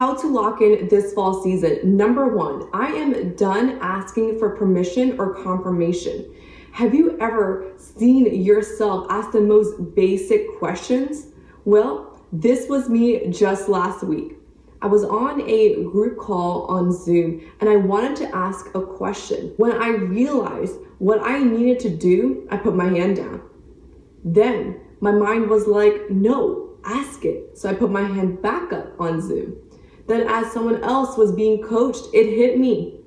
How to lock in this fall season. Number one, I am done asking for permission or confirmation. Have you ever seen yourself ask the most basic questions? Well, this was me just last week. I was on a group call on Zoom and I wanted to ask a question. When I realized what I needed to do, I put my hand down. Then my mind was like, no, ask it. So I put my hand back up on Zoom. Then as someone else was being coached, it hit me.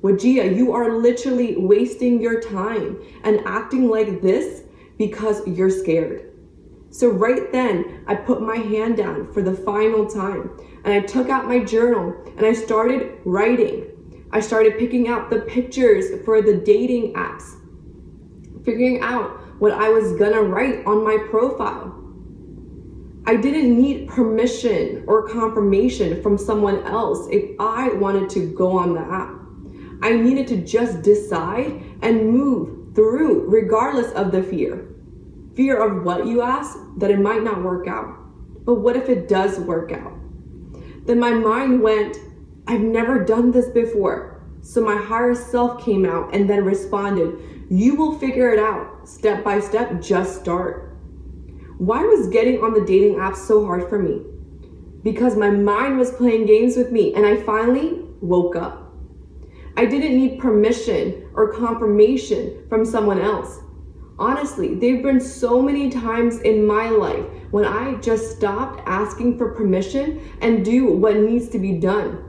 Wajiha, you are literally wasting your time and acting like this because you're scared. So right then, I put my hand down for the final time and I took out my journal and I started writing. I started picking out the pictures for the dating apps, figuring out what I was gonna write on my profile. I didn't need permission or confirmation from someone else if I wanted to go on the app. I needed to just decide and move through regardless of the fear. Fear of what, you ask? That it might not work out. But what if it does work out? Then my mind went, I've never done this before. So my higher self came out and then responded, you will figure it out. Step by step, just start. Why was getting on the dating app so hard for me? Because my mind was playing games with me and I finally woke up. I didn't need permission or confirmation from someone else. Honestly, there've been so many times in my life when I just stopped asking for permission and do what needs to be done.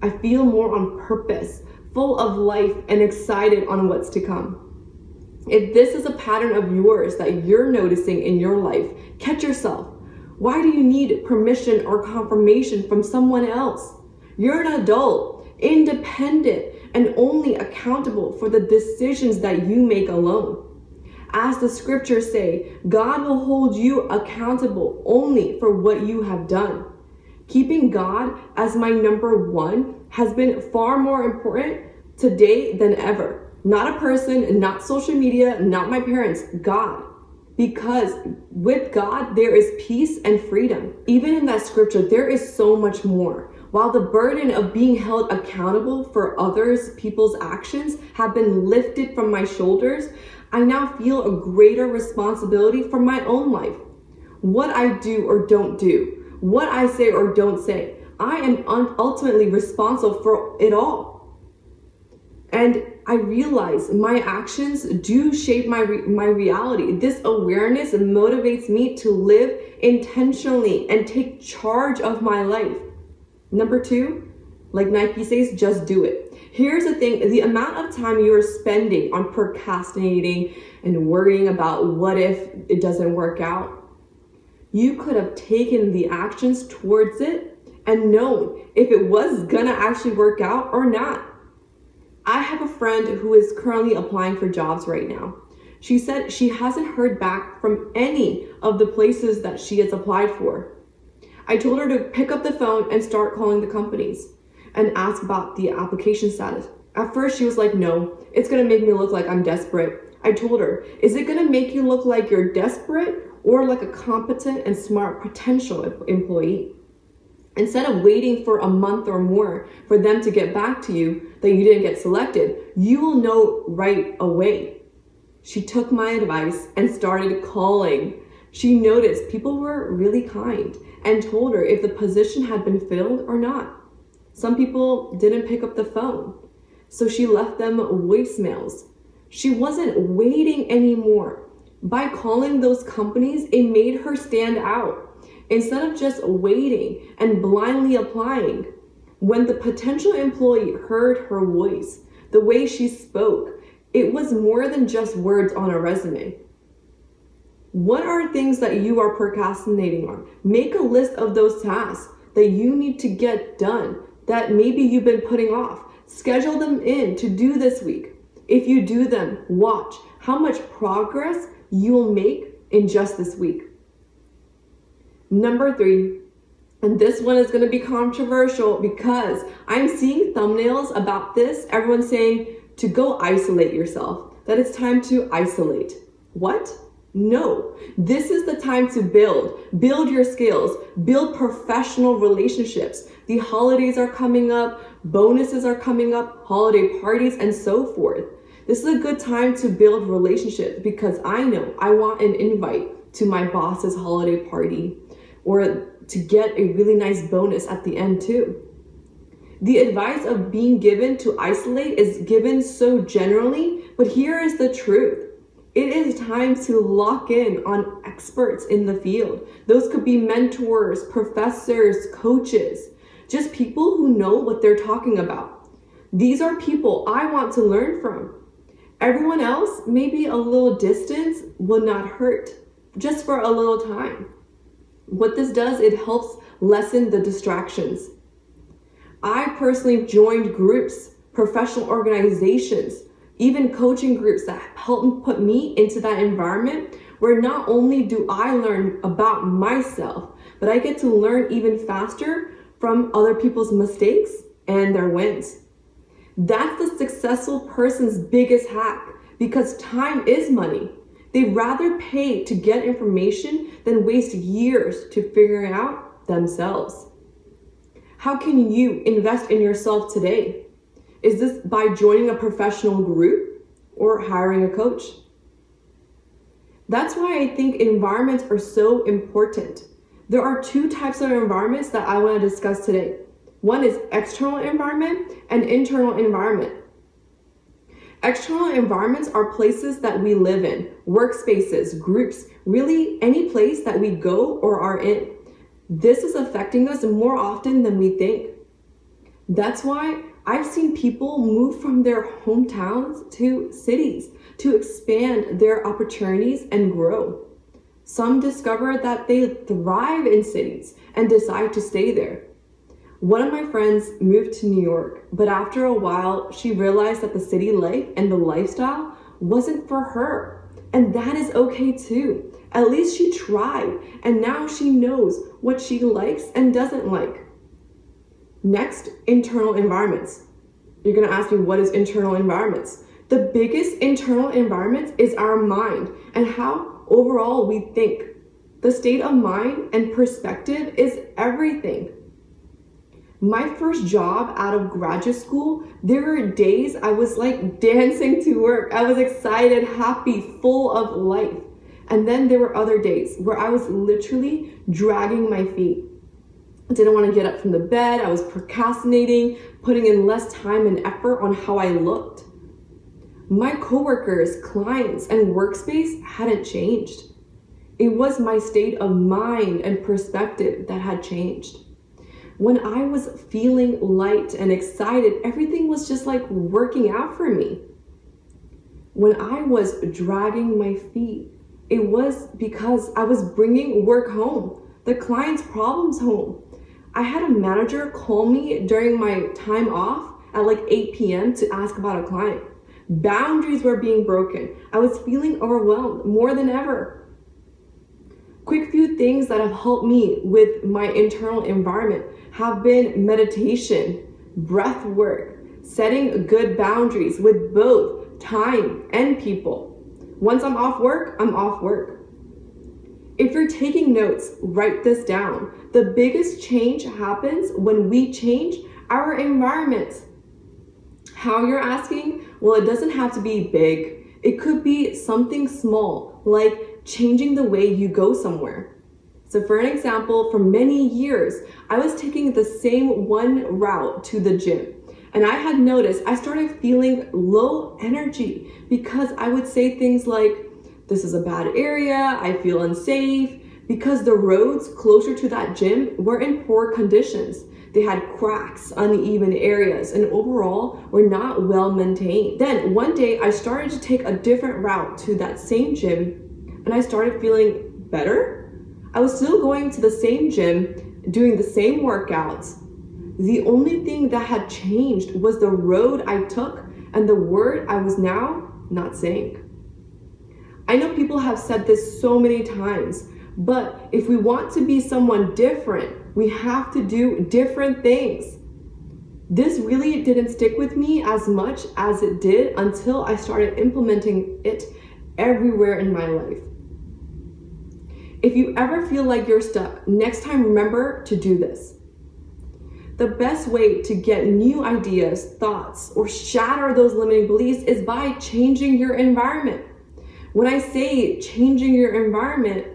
I feel more on purpose, full of life and excited on what's to come. If this is a pattern of yours that you're noticing in your life, catch yourself. Why do you need permission or confirmation from someone else? You're an adult, independent, and only accountable for the decisions that you make alone. As the scriptures say, God will hold you accountable only for what you have done. Keeping God as my number one has been far more important today than ever. Not a person, not social media, not my parents, God. Because with God, there is peace and freedom. Even in that scripture, there is so much more. While the burden of being held accountable for others, people's actions have been lifted from my shoulders, I now feel a greater responsibility for my own life. What I do or don't do, what I say or don't say, I am ultimately responsible for it all. And I realize my actions do shape my reality. This awareness motivates me to live intentionally and take charge of my life. Number two, like Nike says, just do it. Here's the thing, the amount of time you are spending on procrastinating and worrying about what if it doesn't work out, you could have taken the actions towards it and known if it was gonna actually work out or not. I have a friend who is currently applying for jobs right now. She said she hasn't heard back from any of the places that she has applied for. I told her to pick up the phone and start calling the companies and ask about the application status. At first she was like, no, it's gonna make me look like I'm desperate. I told her, is it gonna make you look like you're desperate or like a competent and smart potential employee? Instead of waiting for a month or more for them to get back to you that you didn't get selected, you will know right away. She took my advice and started calling. She noticed people were really kind and told her if the position had been filled or not. Some people didn't pick up the phone, so she left them voicemails. She wasn't waiting anymore. By calling those companies, it made her stand out. Instead of just waiting and blindly applying, when the potential employee heard her voice, the way she spoke, it was more than just words on a resume. What are things that you are procrastinating on? Make a list of those tasks that you need to get done that maybe you've been putting off. Schedule them in to do this week. If you do them, watch how much progress you'll make in just this week. Number three, and this one is going to be controversial because I'm seeing thumbnails about this. Everyone's saying to go isolate yourself, that it's time to isolate. What? No, this is the time to build your skills, build professional relationships, The holidays are coming up, bonuses are coming up, holiday parties, and so forth. This is a good time to build relationships because I know I want an invite to my boss's holiday party or to get a really nice bonus at the end too. The advice of being given to isolate is given so generally, but here is the truth. It is time to lock in on experts in the field. Those could be mentors, professors, coaches, just people who know what they're talking about. These are people I want to learn from. Everyone else, maybe a little distance will not hurt, just for a little time. What this does, it helps lessen the distractions. I personally joined groups, professional organizations, even coaching groups that help put me into that environment where not only do I learn about myself, but I get to learn even faster from other people's mistakes and their wins. That's the successful person's biggest hack because time is money. They'd rather pay to get information than waste years to figure it out themselves. How can you invest in yourself today? Is this by joining a professional group or hiring a coach? That's why I think environments are so important. There are two types of environments that I want to discuss today. One is external environment and internal environment. External environments are places that we live in, workspaces, groups, really any place that we go or are in. This is affecting us more often than we think. That's why I've seen people move from their hometowns to cities to expand their opportunities and grow. Some discover that they thrive in cities and decide to stay there. One of my friends moved to New York, but after a while, she realized that the city life and the lifestyle wasn't for her. And that is okay too. At least she tried, and now she knows what she likes and doesn't like. Next, internal environments. You're gonna ask me, what is internal environments? The biggest internal environment is our mind and how overall we think. The state of mind and perspective is everything. My first job out of graduate school, there were days I was like dancing to work. I was excited, happy, full of life. And then there were other days where I was literally dragging my feet. I didn't want to get up from the bed. I was procrastinating, putting in less time and effort on how I looked. My coworkers, clients, and workspace hadn't changed. It was my state of mind and perspective that had changed. When I was feeling light and excited, everything was just like working out for me. When I was dragging my feet, it was because I was bringing work home, the client's problems home. I had a manager call me during my time off at like 8 p.m. to ask about a client. Boundaries were being broken. I was feeling overwhelmed more than ever. Quick few things that have helped me with my internal environment have been meditation, breath work, setting good boundaries with both time and people. Once I'm off work, I'm off work. If you're taking notes, write this down. The biggest change happens when we change our environment. How you're asking? Well, it doesn't have to be big. It could be something small, like changing the way you go somewhere. So for an example, for many years, I was taking the same one route to the gym. And I had noticed I started feeling low energy because I would say things like, this is a bad area, I feel unsafe, because the roads closer to that gym were in poor conditions. They had cracks, uneven areas, and overall were not well maintained. Then one day I started to take a different route to that same gym and I started feeling better. I was still going to the same gym, doing the same workouts. The only thing that had changed was the road I took and the word I was now not saying. I know people have said this so many times, but if we want to be someone different, we have to do different things. This really didn't stick with me as much as it did until I started implementing it everywhere in my life. If you ever feel like you're stuck, next time remember to do this. The best way to get new ideas, thoughts, or shatter those limiting beliefs is by changing your environment. When I say changing your environment,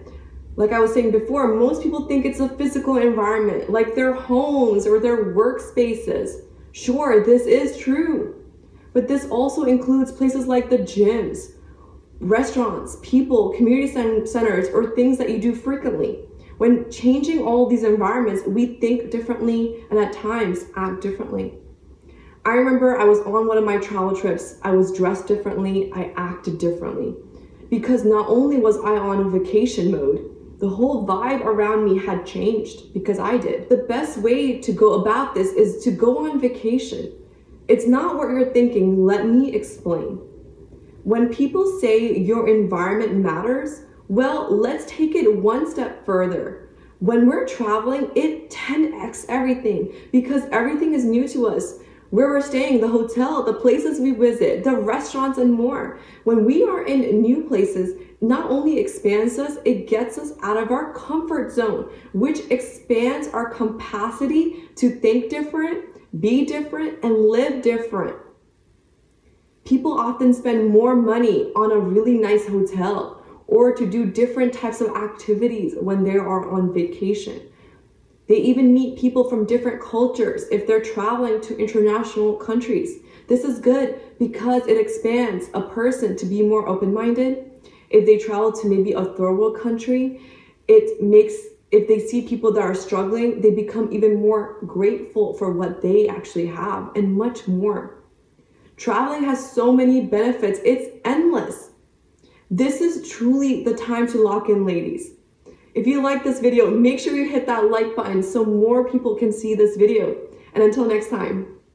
like I was saying before, most people think it's a physical environment, like their homes or their workspaces. Sure, this is true, but this also includes places like the gyms, restaurants, people, community centers, or things that you do frequently. When changing all these environments, we think differently and at times act differently. I remember I was on one of my travel trips. I was dressed differently, I acted differently. Because not only was I on vacation mode, the whole vibe around me had changed because I did. The best way to go about this is to go on vacation. It's not what you're thinking. Let me explain. When people say your environment matters, well, let's take it one step further. When we're traveling, it 10x everything because everything is new to us. Where we're staying, the hotel, the places we visit, the restaurants, and more. When we are in new places, not only expands us, it gets us out of our comfort zone, which expands our capacity to think different, be different, and live different. People often spend more money on a really nice hotel or to do different types of activities when they are on vacation. They even meet people from different cultures if they're traveling to international countries. This is good because it expands a person to be more open-minded. If they travel to maybe a third world country, if they see people that are struggling, they become even more grateful for what they actually have and much more. Traveling has so many benefits, it's endless. This is truly the time to lock in, ladies. If you like this video, make sure you hit that like button so more people can see this video. And until next time.